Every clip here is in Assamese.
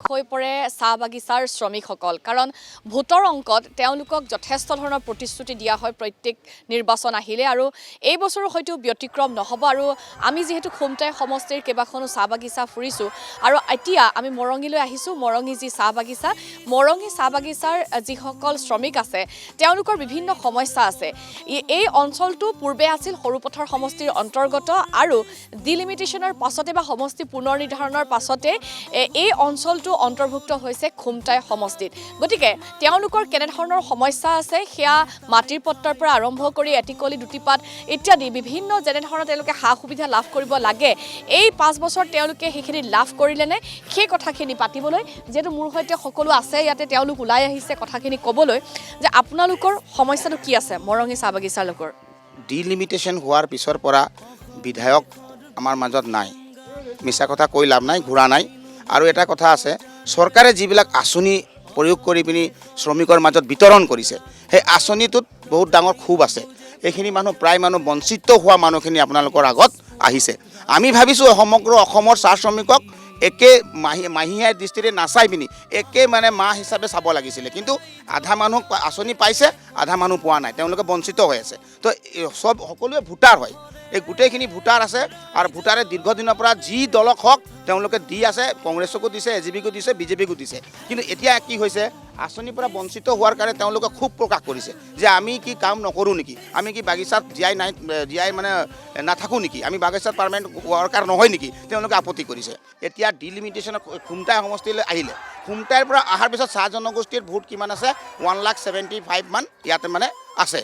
হৈ পৰে চাহ বাগিচাৰ শ্ৰমিকসকল কাৰণ ভোটৰ অংকত তেওঁলোকক যথেষ্ট ধৰণৰ প্ৰতিশ্ৰুতি দিয়া হয় প্ৰত্যেক নিৰ্বাচন আহিলে আৰু এই বছৰো হয়তো ব্যতিক্ৰম নহ'ব আৰু আমি যিহেতু খুমটাই সমষ্টিৰ কেইবাখনো চাহ বাগিচা ফুৰিছোঁ আৰু এতিয়া আমি মৰঙীলৈ আহিছোঁ। মৰঙী যি চাহ বাগিচা, মৰঙী চাহ বাগিচাৰ যিসকল শ্ৰমিক আছে তেওঁলোকৰ বিভিন্ন সমস্যা আছে। এই অঞ্চলটো পূৰ্বে আছিল সৰুপথাৰ সমষ্টিৰ অন্তৰ্গত আৰু ডিলিমিটেশ্যনৰ পাছতে বা সমষ্টি পুনৰ নিৰ্ধাৰণৰ পাছতে এই অঞ্চলটো অন্তৰ্ভুক্ত হৈছে খুমটাই সমষ্টিত। গতিকে তেওঁলোকৰ কেনেধৰণৰ সমস্যা আছে সেয়া মাটিৰ পট্টাৰ পৰা আৰম্ভ কৰি এটিকলি দুটিপাত ইত্যাদি বিভিন্ন যেনেধৰণৰ তেওঁলোকে সা সুবিধা লাভ কৰিব লাগে এই 5 বছৰ তেওঁলোকে সেইখিনি লাভ কৰিলেনে সেই কথাখিনি পাতিবলৈ যিহেতু মোৰ সৈতে সকলো আছে ইয়াতে তেওঁলোক ওলাই আহিছে কথাখিনি ক'বলৈ যে আপোনালোকৰ সমস্যাটো কি আছে মৰঙী চাহ বাগিচাৰ লোকৰ। ডিলিমিটেশ্যন হোৱাৰ পিছৰ পৰা বিধায়ক আমাৰ মাজত নাই, মিছা কথা কৈ লাভ নাই, ঘূৰা নাই। আৰু এটা কথা আছে, চৰকাৰে যিবিলাক আঁচনি প্ৰয়োগ কৰি পিনি শ্ৰমিকৰ মাজত বিতৰণ কৰিছে সেই আঁচনিটোত বহুত ডাঙৰ ক্ষোভ আছে। এইখিনি মানুহ প্ৰায় মানুহ বঞ্চিত হোৱা মানুহখিনি আপোনালোকৰ আগত আহিছে। আমি ভাবিছোঁ সমগ্ৰ অসমৰ চাহ শ্ৰমিকক একে মাহীয়া দৃষ্টিৰে নাচাই পিনি একে মাহ হিচাপে চাব লাগিছিলে, কিন্তু আধা মানুহ আঁচনি পাইছে, আধা মানুহ পোৱা নাই, তেওঁলোকে বঞ্চিত হৈ আছে। তো সকলোৱে ভোটাৰ হয়, এই গোটেইখিনি ভোটাৰ আছে আৰু ভোটাৰে দীৰ্ঘদিনৰ পৰা যি দলক হওক তেওঁলোকে দি আছে, কংগ্ৰেছকো দিছে, এজিপিকো দিছে, বিজেপিকো দিছে। কিন্তু এতিয়া কি হৈছে, আঁচনিৰ পৰা বঞ্চিত হোৱাৰ কাৰণে তেওঁলোকে ক্ষোভ প্ৰকাশ কৰিছে যে আমি কি কাম নকৰোঁ নেকি, আমি কি বাগিচাত জীয়াই নাথাকোঁ নেকি, আমি বাগিচাত পাৰ্মানেণ্ট ৱৰ্কাৰ নহয় নেকি, তেওঁলোকে আপত্তি কৰিছে। এতিয়া ডিলিমিটেশ্যনত খুমটাই সমষ্টিলৈ আহিলে, খুমটাইৰ পৰা অহাৰ পিছত চাহ জনগোষ্ঠীৰ ভোট কিমান আছে 1,75,000 মান ইয়াতে আছে।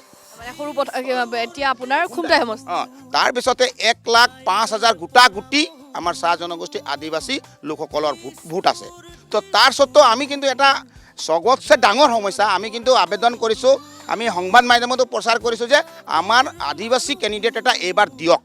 এতিয়া আপোনাৰ খুমটাই সমষ্টি তাৰপিছতে 1,05,000 গোটা গুটি আমাৰ চাহ জনগোষ্ঠী আদিবাসী লোকসকলৰ ভোট আছে। তো তাৰ সত্ত্বেও আমি কিন্তু এটা চবতছে ডাঙৰ সমস্যা আমি কিন্তু আবেদন কৰিছোঁ, আমি সংবাদ মাধ্যমতো প্ৰচাৰ কৰিছোঁ যে আমাৰ আদিবাসী কেণ্ডিডেট এটা এইবাৰ দিয়ক।